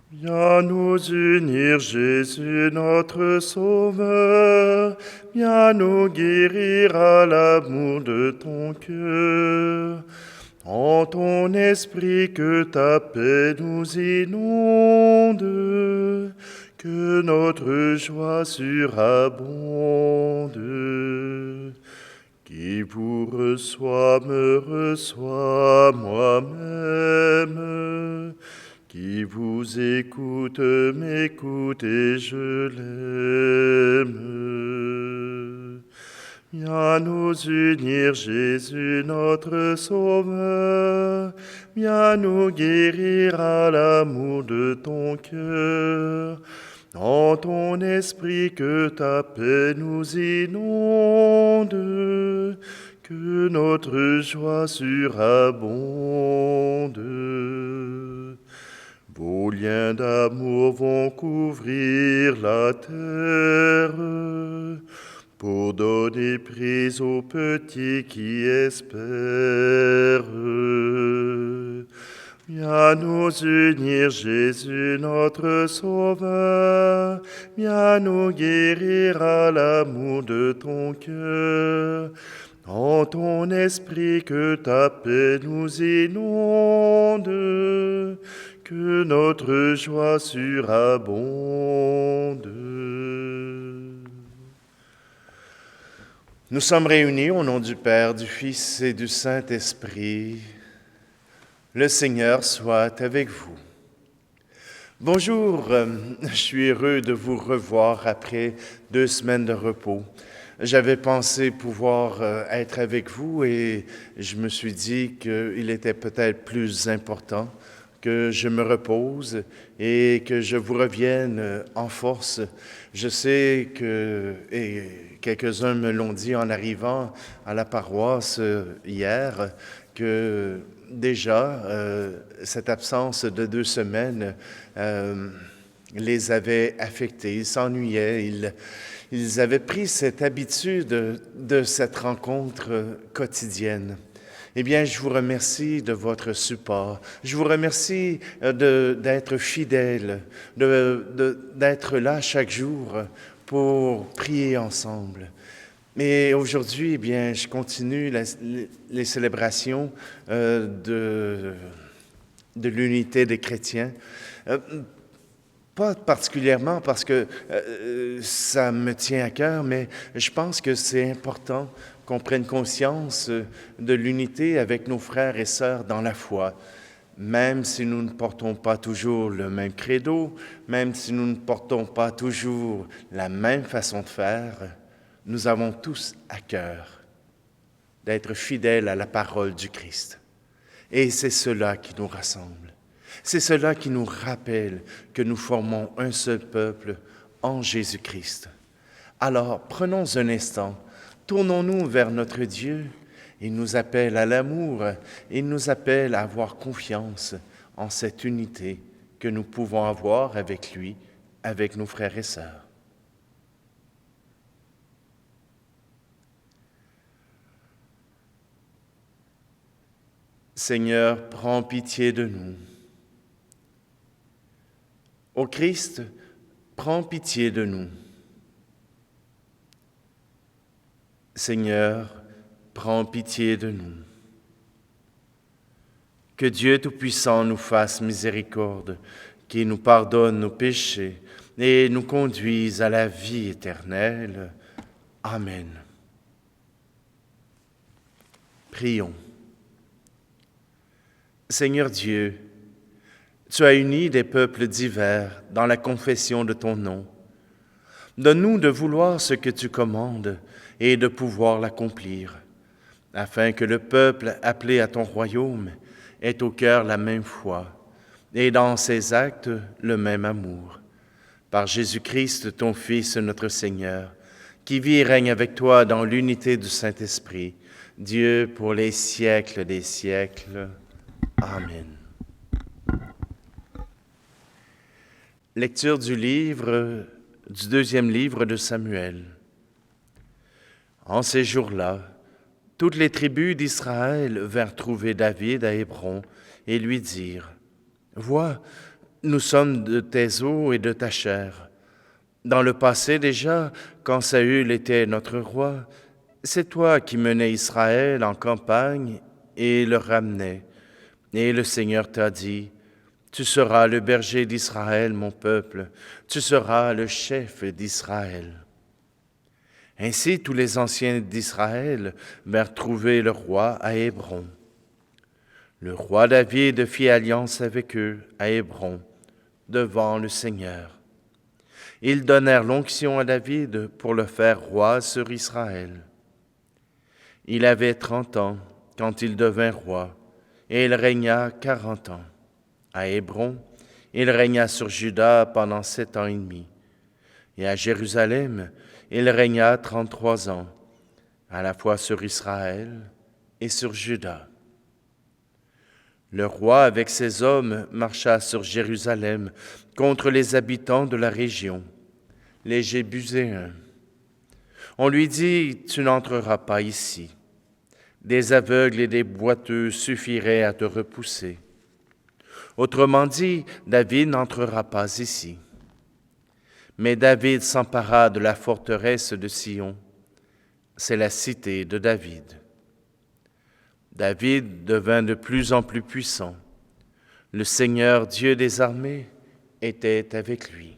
Viens nous unir, Jésus notre Sauveur, viens nous guérir à l'amour de ton cœur. En ton esprit que ta paix nous inonde, que notre joie surabonde. Qui vous reçoit me reçoit moi-même. Qui vous écoute m'écoute et je l'aime. Viens nous unir, Jésus notre Sauveur, viens nous guérir à l'amour de ton cœur. En ton esprit que ta paix nous inonde, que notre joie surabonde. Vos liens d'amour vont couvrir la terre, pour donner prise aux petits qui espèrent. Viens nous unir, Jésus notre Sauveur, viens nous guérir à l'amour de ton cœur. En ton esprit que ta paix nous inonde, que notre joie surabonde. Nous sommes réunis au nom du Père, du Fils et du Saint-Esprit. Le Seigneur soit avec vous. Bonjour, je suis heureux de vous revoir après 2 semaines de repos. J'avais pensé pouvoir être avec vous et je me suis dit qu'il était peut-être plus important que je me repose et que je vous revienne en force. Je sais que, et quelques-uns me l'ont dit en arrivant à la paroisse hier, que déjà cette absence de 2 semaines les avait affectés, ils s'ennuyaient, ils avaient pris cette habitude de cette rencontre quotidienne. Eh bien, je vous remercie de votre support. Je vous remercie d'être fidèles, d'être là chaque jour pour prier ensemble. Mais aujourd'hui, eh bien, je continue les célébrations de l'unité des chrétiens. Pas particulièrement parce que ça me tient à cœur, mais je pense que c'est important qu'on prenne conscience de l'unité avec nos frères et sœurs dans la foi. Même si nous ne portons pas toujours le même credo, même si nous ne portons pas toujours la même façon de faire, nous avons tous à cœur d'être fidèles à la parole du Christ. Et c'est cela qui nous rassemble. C'est cela qui nous rappelle que nous formons un seul peuple en Jésus-Christ. Alors, prenons un instant, tournons-nous vers notre Dieu. Il nous appelle à l'amour, il nous appelle à avoir confiance en cette unité que nous pouvons avoir avec lui, avec nos frères et sœurs. Seigneur, prends pitié de nous. Ô Christ, prends pitié de nous. Seigneur, prends pitié de nous. Que Dieu Tout-Puissant nous fasse miséricorde, qu'il nous pardonne nos péchés et nous conduise à la vie éternelle. Amen. Prions. Seigneur Dieu, tu as uni des peuples divers dans la confession de ton nom. Donne-nous de vouloir ce que tu commandes et de pouvoir l'accomplir, afin que le peuple appelé à ton royaume ait au cœur la même foi et dans ses actes le même amour. Par Jésus-Christ, ton Fils, notre Seigneur, qui vit et règne avec toi dans l'unité du Saint-Esprit, Dieu pour les siècles des siècles. Amen. Lecture du deuxième livre de Samuel. En ces jours-là, toutes les tribus d'Israël vinrent trouver David à Hébron et lui dirent « Vois, Nous sommes de tes os et de ta chair. Dans le passé déjà, quand Saül était notre roi, c'est toi qui menais Israël en campagne et le ramenais. Et le Seigneur t'a dit, tu seras le berger d'Israël, mon peuple, tu seras le chef d'Israël. Ainsi, tous les anciens d'Israël vinrent trouver le roi à Hébron. Le roi David fit alliance avec eux à Hébron, devant le Seigneur. Ils donnèrent l'onction à David pour le faire roi sur Israël. Il avait 30 ans quand il devint roi, et il régna 40 ans. À Hébron, il régna sur Juda pendant 7 ans et demi. Et à Jérusalem, il régna 33 ans, à la fois sur Israël et sur Juda. Le roi avec ses hommes marcha sur Jérusalem contre les habitants de la région, les Jébuséens. On lui dit, tu n'entreras pas ici. Des aveugles et des boiteux suffiraient à te repousser. Autrement dit, David n'entrera pas ici. Mais David s'empara de la forteresse de Sion. C'est la cité de David. David devint de plus en plus puissant. Le Seigneur, Dieu des armées, était avec lui.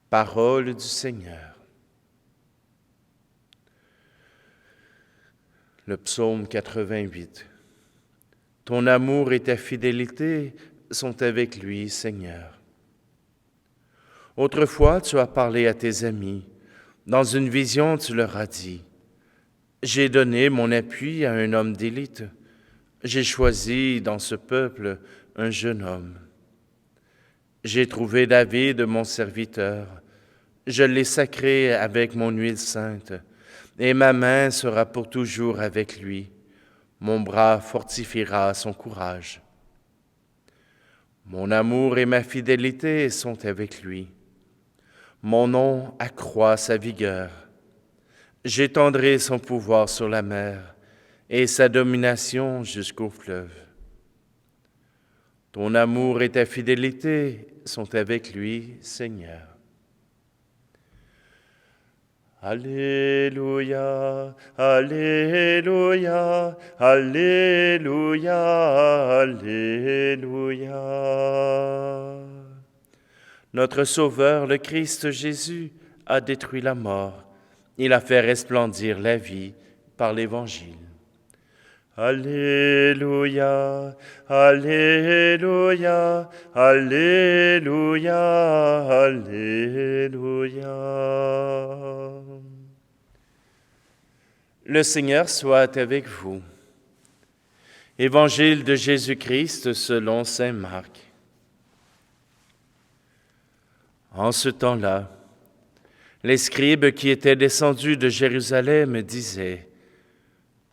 Parole du Seigneur. Le psaume 88. Ton amour et ta fidélité sont avec lui, Seigneur. Autrefois, tu as parlé à tes amis. Dans une vision, tu leur as dit, « J'ai donné mon appui à un homme d'élite. J'ai choisi dans ce peuple un jeune homme. J'ai trouvé David, mon serviteur. Je l'ai sacré avec mon huile sainte, et ma main sera pour toujours avec lui. Mon bras fortifiera son courage. Mon amour et ma fidélité sont avec lui. Mon nom accroît sa vigueur. J'étendrai son pouvoir sur la mer et sa domination jusqu'au fleuve. Ton amour et ta fidélité sont avec lui, Seigneur. Alléluia, Alléluia, Alléluia, Alléluia. Notre Sauveur, le Christ Jésus, a détruit la mort. Il a fait resplendir la vie par l'Évangile. Alléluia, Alléluia, Alléluia, Alléluia. Le Seigneur soit avec vous. Évangile de Jésus-Christ selon saint Marc. En ce temps-là, les scribes qui étaient descendus de Jérusalem disaient,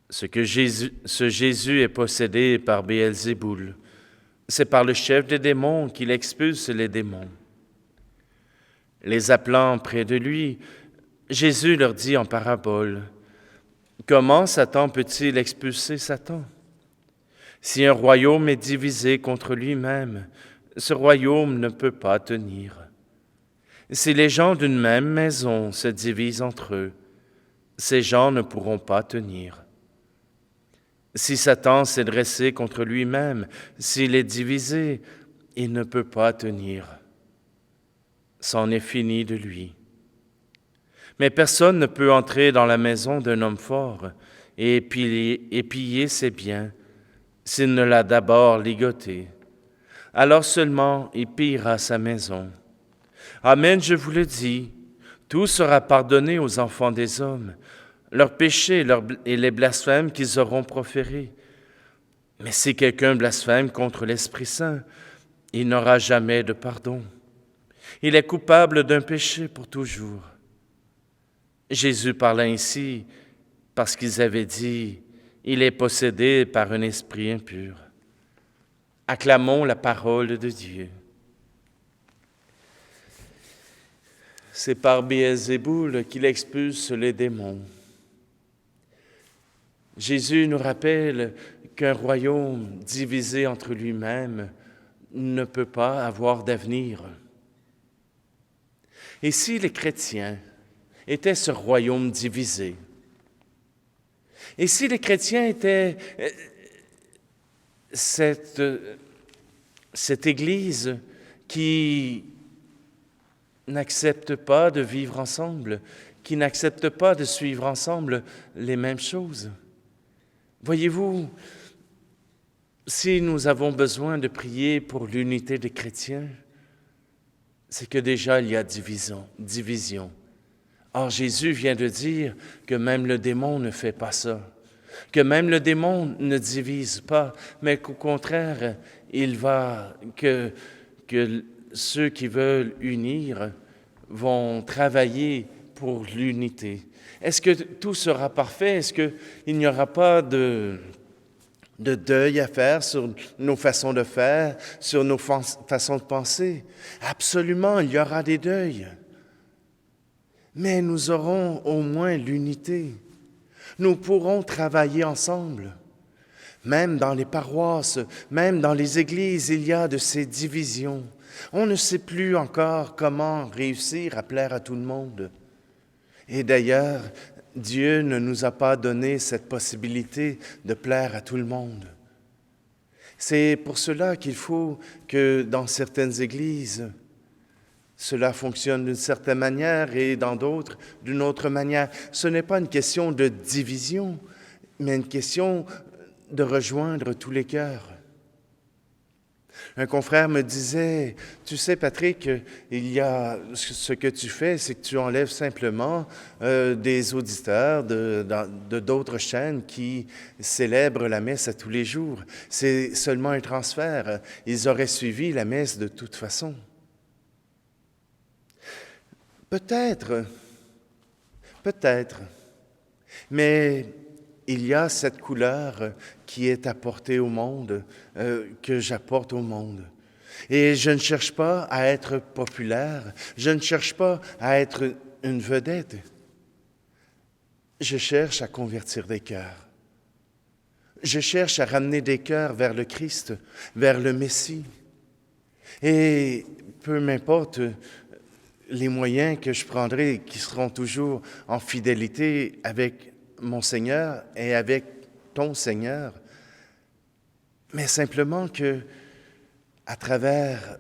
ce Jésus est possédé par Béelzéboul. C'est par le chef des démons qu'il expulse les démons. Les appelant près de lui, Jésus leur dit en parabole, « Comment Satan peut-il expulser Satan? Si un royaume est divisé contre lui-même, ce royaume ne peut pas tenir. Si les gens d'une même maison se divisent entre eux, ces gens ne pourront pas tenir. Si Satan s'est dressé contre lui-même, s'il est divisé, il ne peut pas tenir. C'en est fini de lui. Mais personne ne peut entrer dans la maison d'un homme fort et piller ses biens s'il ne l'a d'abord ligoté. Alors seulement il pillera sa maison. Amen, je vous le dis, tout sera pardonné aux enfants des hommes, leurs péchés et les blasphèmes qu'ils auront proférés. Mais si quelqu'un blasphème contre l'Esprit Saint, il n'aura jamais de pardon. Il est coupable d'un péché pour toujours. Jésus parla ainsi parce qu'ils avaient dit, il est possédé par un esprit impur. Acclamons la parole de Dieu. C'est par Béelzéboul qu'il expulse les démons. Jésus nous rappelle qu'un royaume divisé entre lui-même ne peut pas avoir d'avenir. Et si les chrétiens étaient ce royaume divisé, et si les chrétiens étaient cette Église qui n'accepte pas de vivre ensemble, qui n'accepte pas de suivre ensemble les mêmes choses. Voyez-vous, si nous avons besoin de prier pour l'unité des chrétiens, c'est que déjà il y a division. Or, Jésus vient de dire que même le démon ne fait pas ça, que même le démon ne divise pas, mais qu'au contraire, que ceux qui veulent unir vont travailler pour l'unité. Est-ce que tout sera parfait? Est-ce qu'il n'y aura pas de deuil à faire sur nos façons de faire, sur nos façons de penser? Absolument, il y aura des deuils. Mais nous aurons au moins l'unité. Nous pourrons travailler ensemble. Même dans les paroisses, même dans les églises, il y a de ces divisions. On ne sait plus encore comment réussir à plaire à tout le monde. Et d'ailleurs, Dieu ne nous a pas donné cette possibilité de plaire à tout le monde. C'est pour cela qu'il faut que dans certaines églises, cela fonctionne d'une certaine manière et dans d'autres d'une autre manière. Ce n'est pas une question de division, mais une question de rejoindre tous les cœurs. Un confrère me disait, « Tu sais, Patrick, ce que tu fais, c'est que tu enlèves simplement des auditeurs de d'autres chaînes qui célèbrent la messe à tous les jours. C'est seulement un transfert. Ils auraient suivi la messe de toute façon. » Peut-être, mais il y a cette couleur qui est apportée au monde, que j'apporte au monde. Et je ne cherche pas à être populaire, je ne cherche pas à être une vedette. Je cherche à convertir des cœurs. Je cherche à ramener des cœurs vers le Christ, vers le Messie. Et peu m'importe les moyens que je prendrai, qui seront toujours en fidélité avec mon Seigneur et avec ton Seigneur, mais simplement que, à travers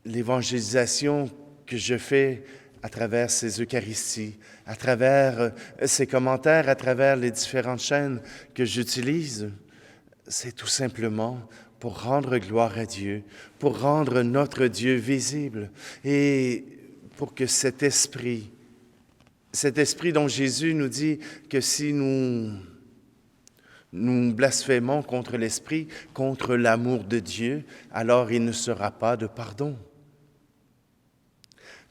l'évangélisation que je fais, à travers ces Eucharisties, à travers ces commentaires, à travers les différentes chaînes que j'utilise, c'est tout simplement pour rendre gloire à Dieu, pour rendre notre Dieu visible et pour que cet esprit dont Jésus nous dit que si nous blasphémons contre l'esprit, contre l'amour de Dieu, alors il ne sera pas de pardon.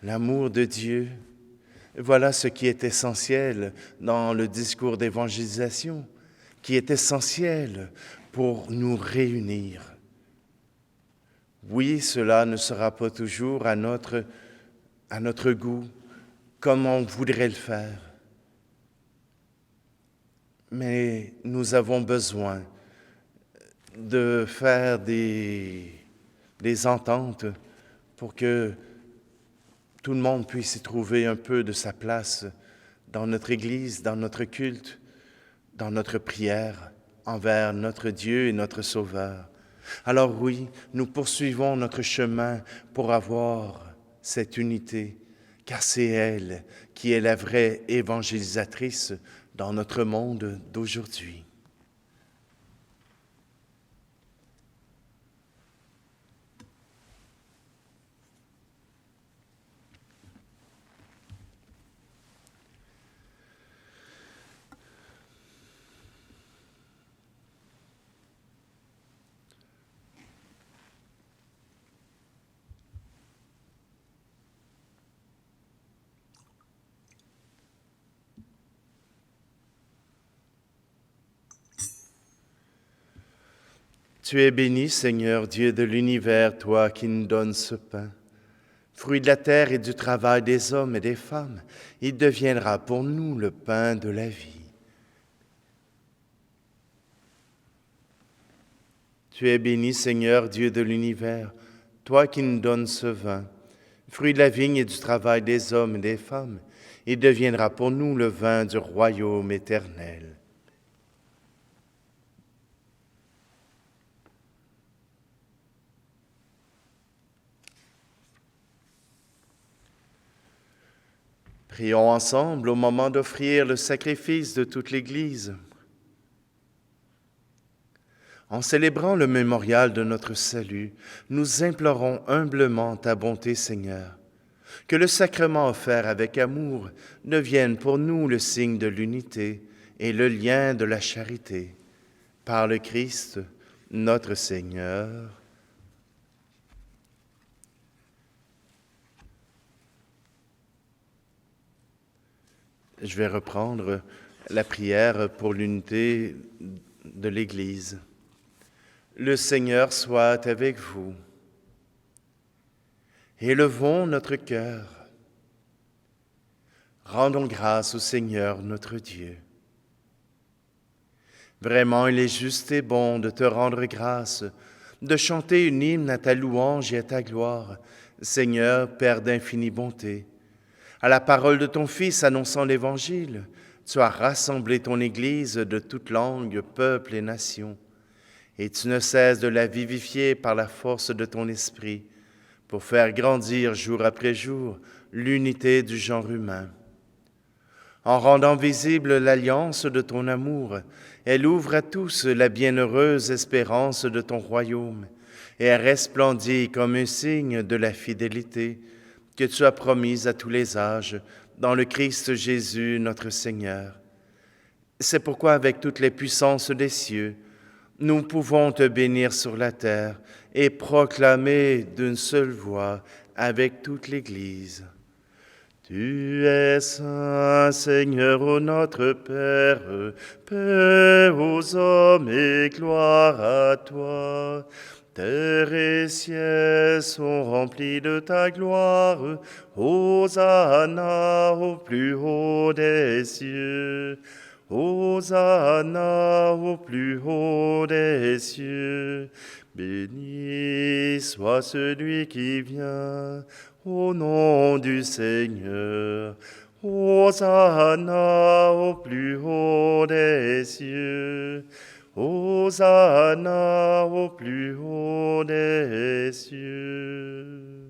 L'amour de Dieu, voilà ce qui est essentiel dans le discours d'évangélisation, qui est essentiel pour nous réunir. Oui, cela ne sera pas toujours à notre goût, comme on voudrait le faire. Mais nous avons besoin de faire des ententes pour que tout le monde puisse y trouver un peu de sa place dans notre Église, dans notre culte, dans notre prière envers notre Dieu et notre Sauveur. Alors oui, nous poursuivons notre chemin pour avoir cette unité, car c'est elle qui est la vraie évangélisatrice dans notre monde d'aujourd'hui. Tu es béni, Seigneur, Dieu de l'univers, toi qui nous donnes ce pain. Fruit de la terre et du travail des hommes et des femmes, il deviendra pour nous le pain de la vie. Tu es béni, Seigneur, Dieu de l'univers, toi qui nous donnes ce vin, fruit de la vigne et du travail des hommes et des femmes, il deviendra pour nous le vin du royaume éternel. Prions ensemble au moment d'offrir le sacrifice de toute l'Église. En célébrant le mémorial de notre salut, nous implorons humblement ta bonté, Seigneur. Que le sacrement offert avec amour devienne pour nous le signe de l'unité et le lien de la charité. Par le Christ, notre Seigneur. Je vais reprendre la prière pour l'unité de l'Église. Le Seigneur soit avec vous. Élevons notre cœur. Rendons grâce au Seigneur notre Dieu. Vraiment, il est juste et bon de te rendre grâce, de chanter une hymne à ta louange et à ta gloire, Seigneur, Père d'infinie bonté. À la parole de ton Fils annonçant l'Évangile, tu as rassemblé ton Église de toutes langues, peuples et nations, et tu ne cesses de la vivifier par la force de ton Esprit, pour faire grandir jour après jour l'unité du genre humain. En rendant visible l'alliance de ton amour, elle ouvre à tous la bienheureuse espérance de ton royaume, et elle resplendit comme un signe de la fidélité que tu as promise à tous les âges, dans le Christ Jésus notre Seigneur. C'est pourquoi, avec toutes les puissances des cieux, nous pouvons te bénir sur la terre et proclamer d'une seule voix avec toute l'Église. Tu es saint, Seigneur, ô notre Père, paix aux hommes et gloire à toi. Terre et ciel sont remplis de ta gloire, Hosanna au plus haut des cieux. Hosanna au plus haut des cieux. Béni soit celui qui vient au nom du Seigneur. Hosanna au plus haut des cieux. Hosanna au plus haut des cieux.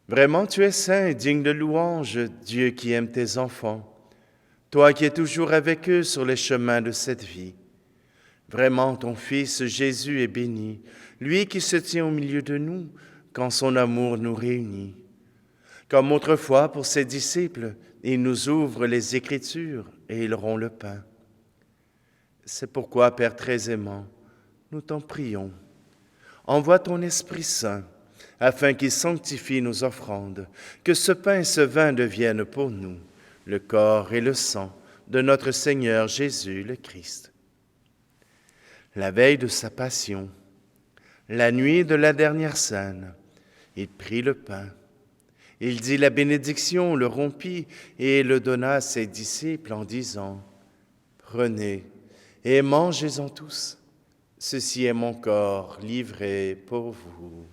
Vraiment, tu es saint et digne de louange, Dieu qui aime tes enfants, toi qui es toujours avec eux sur les chemins de cette vie. Vraiment, ton Fils Jésus est béni, lui qui se tient au milieu de nous quand son amour nous réunit. Comme autrefois pour ses disciples, il nous ouvre les Écritures et ils rompt le pain. C'est pourquoi, Père très aimant, nous t'en prions. Envoie ton Esprit Saint, afin qu'il sanctifie nos offrandes, que ce pain et ce vin deviennent pour nous le corps et le sang de notre Seigneur Jésus le Christ. La veille de sa passion, la nuit de la dernière cène, il prit le pain. Il dit la bénédiction, le rompit et le donna à ses disciples en disant « Prenez et mangez-en tous. Ceci est mon corps livré pour vous. »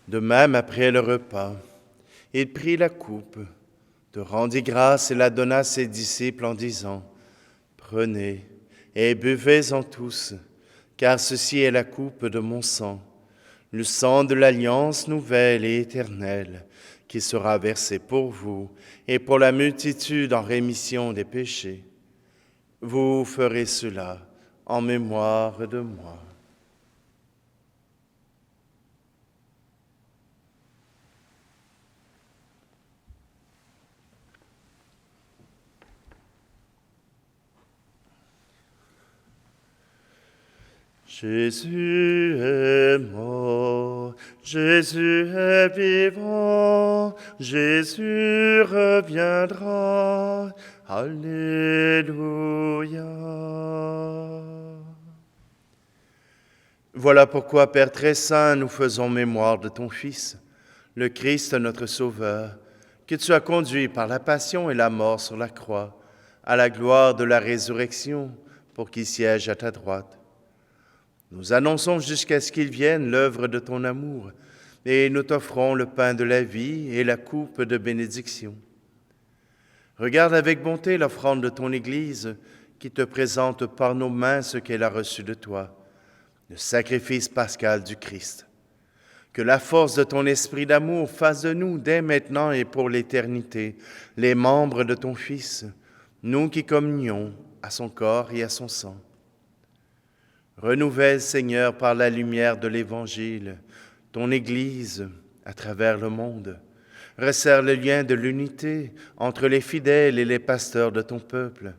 De même, après le repas, il prit la coupe, te rendit grâce et la donna à ses disciples en disant « Prenez et buvez-en tous, car ceci est la coupe de mon sang, le sang de l'alliance nouvelle et éternelle, qui sera versé pour vous et pour la multitude en rémission des péchés. Vous ferez cela en mémoire de moi. » Jésus est mort, Jésus est vivant, Jésus reviendra. Alléluia. Voilà pourquoi, Père très saint, nous faisons mémoire de ton Fils, le Christ notre Sauveur, que tu as conduit par la passion et la mort sur la croix, à la gloire de la résurrection, pour qu'il siège à ta droite. Nous annonçons jusqu'à ce qu'il vienne l'œuvre de ton amour, et nous t'offrons le pain de la vie et la coupe de bénédiction. Regarde avec bonté l'offrande de ton Église, qui te présente par nos mains ce qu'elle a reçu de toi, le sacrifice pascal du Christ. Que la force de ton esprit d'amour fasse de nous, dès maintenant et pour l'éternité, les membres de ton Fils, nous qui communions à son corps et à son sang. Renouvelle, Seigneur, par la lumière de l'Évangile, ton Église à travers le monde. Resserre le lien de l'unité entre les fidèles et les pasteurs de ton peuple,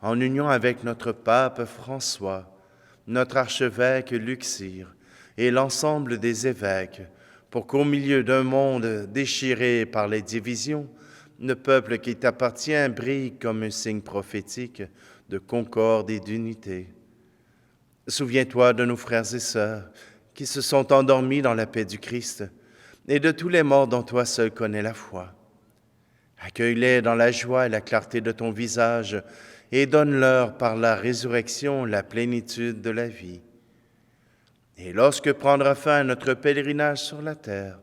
en union avec notre pape François, notre archevêque Luxire et l'ensemble des évêques, pour qu'au milieu d'un monde déchiré par les divisions, le peuple qui t'appartient brille comme un signe prophétique de concorde et d'unité. Souviens-toi de nos frères et sœurs qui se sont endormis dans la paix du Christ et de tous les morts dont toi seul connais la foi. Accueille-les dans la joie et la clarté de ton visage et donne-leur par la résurrection la plénitude de la vie. Et lorsque prendra fin notre pèlerinage sur la terre,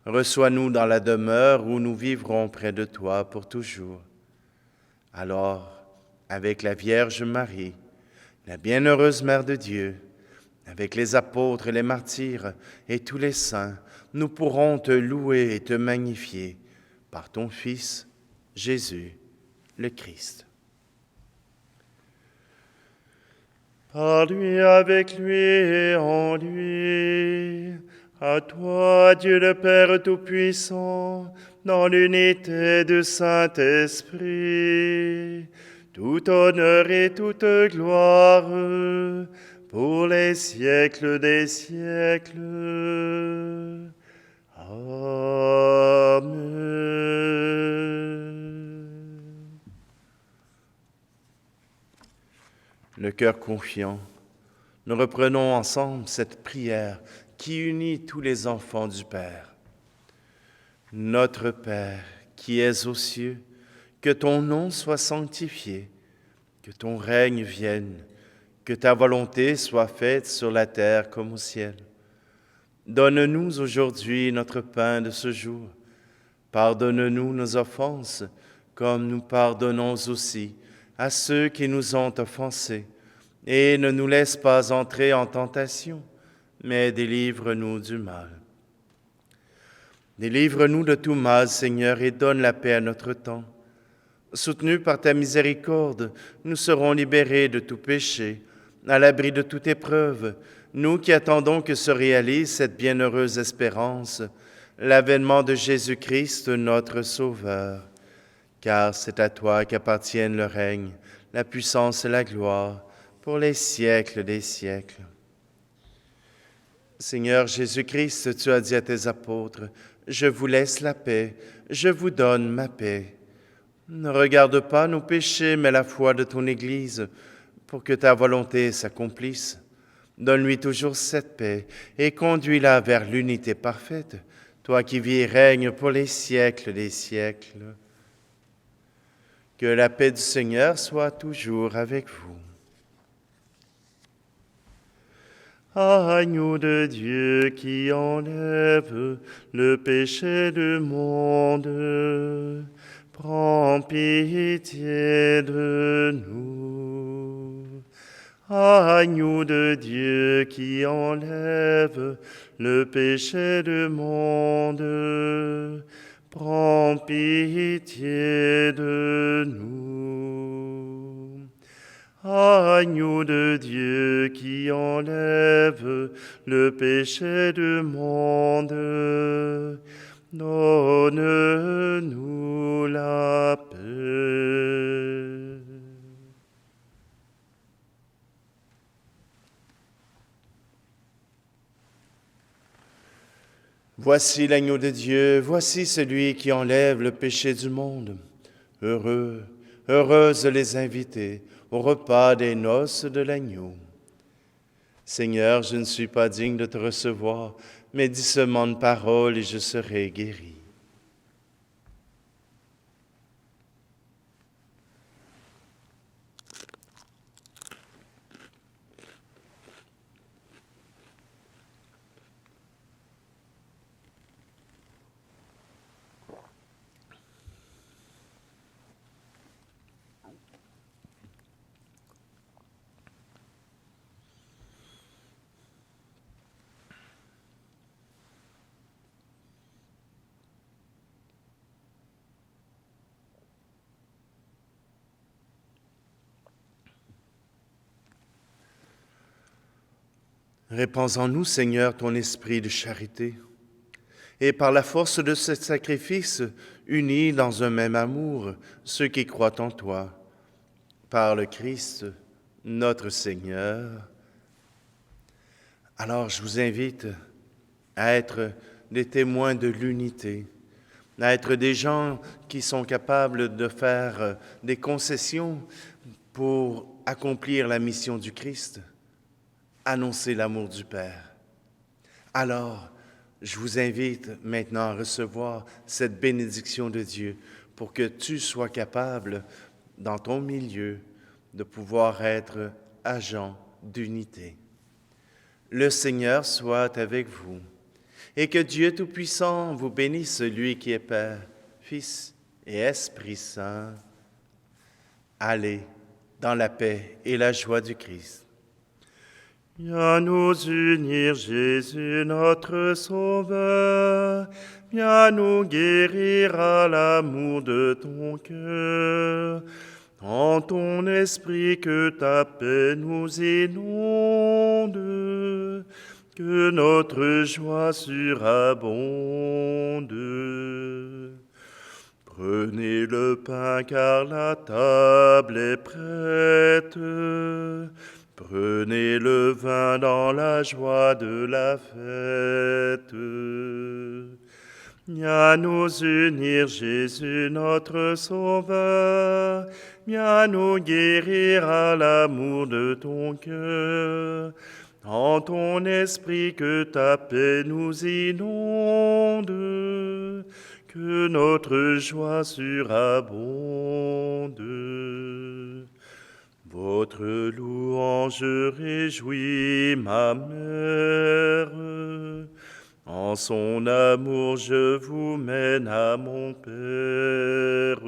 reçois-nous dans la demeure où nous vivrons près de toi pour toujours. Alors, avec la Vierge Marie, la bienheureuse Mère de Dieu, avec les apôtres et les martyrs et tous les saints, nous pourrons te louer et te magnifier par ton Fils, Jésus, le Christ. Par lui, avec lui et en lui, à toi, Dieu le Père Tout-Puissant, dans l'unité du Saint-Esprit, tout honneur et toute gloire pour les siècles des siècles. Amen. Le cœur confiant, nous reprenons ensemble cette prière qui unit tous les enfants du Père. Notre Père, qui es aux cieux, que ton nom soit sanctifié, que ton règne vienne, que ta volonté soit faite sur la terre comme au ciel. Donne-nous aujourd'hui notre pain de ce jour. Pardonne-nous nos offenses, comme nous pardonnons aussi à ceux qui nous ont offensés. Et ne nous laisse pas entrer en tentation, mais délivre-nous du mal. Délivre-nous de tout mal, Seigneur, et donne la paix à notre temps. Soutenus par ta miséricorde, nous serons libérés de tout péché, à l'abri de toute épreuve, nous qui attendons que se réalise cette bienheureuse espérance, l'avènement de Jésus-Christ, notre Sauveur. Car c'est à toi qu'appartiennent le règne, la puissance et la gloire, pour les siècles des siècles. Seigneur Jésus-Christ, tu as dit à tes apôtres, « Je vous laisse la paix, je vous donne ma paix. » Ne regarde pas nos péchés, mais la foi de ton Église, pour que ta volonté s'accomplisse. Donne-lui toujours cette paix et conduis-la vers l'unité parfaite, toi qui vis et règnes pour les siècles des siècles. Que la paix du Seigneur soit toujours avec vous. Agneau de Dieu qui enlève le péché du monde, prends pitié de nous. Agneau de Dieu qui enlève le péché du monde, prends pitié de nous. Agneau de Dieu qui enlève le péché du monde, donne-nous la paix. Voici l'agneau de Dieu, voici celui qui enlève le péché du monde. Heureux, heureuses les invités au repas des noces de l'agneau. Seigneur, je ne suis pas digne de te recevoir, mais dis seulement une parole et je serai guéri. Répands en nous, Seigneur, ton esprit de charité, et par la force de ce sacrifice, unis dans un même amour ceux qui croient en toi, par le Christ, notre Seigneur. Alors je vous invite à être des témoins de l'unité, à être des gens qui sont capables de faire des concessions pour accomplir la mission du Christ, annoncer l'amour du Père. Alors, je vous invite maintenant à recevoir cette bénédiction de Dieu pour que tu sois capable, dans ton milieu, de pouvoir être agent d'unité. Le Seigneur soit avec vous et que Dieu Tout-Puissant vous bénisse, lui qui est Père, Fils et Esprit Saint. Allez dans la paix et la joie du Christ. Viens nous unir, Jésus, notre Sauveur. Viens nous guérir à l'amour de ton cœur. En ton esprit que ta paix nous inonde, que notre joie surabonde. Prenez le pain car la table est prête. Prenez le vin dans la joie de la fête. Viens nous unir, Jésus, notre Sauveur. Viens nous guérir à l'amour de ton cœur. En ton esprit que ta paix nous inonde, que notre joie surabonde. Votre louange réjouit ma mère. En son amour je vous mène à mon Père.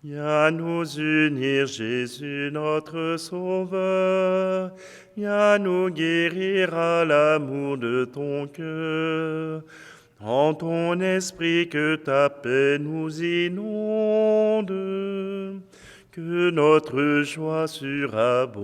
Viens nous unir, Jésus, notre Sauveur. Viens nous guérir à l'amour de ton cœur. En ton esprit que ta paix nous inonde, que notre joie surabonde.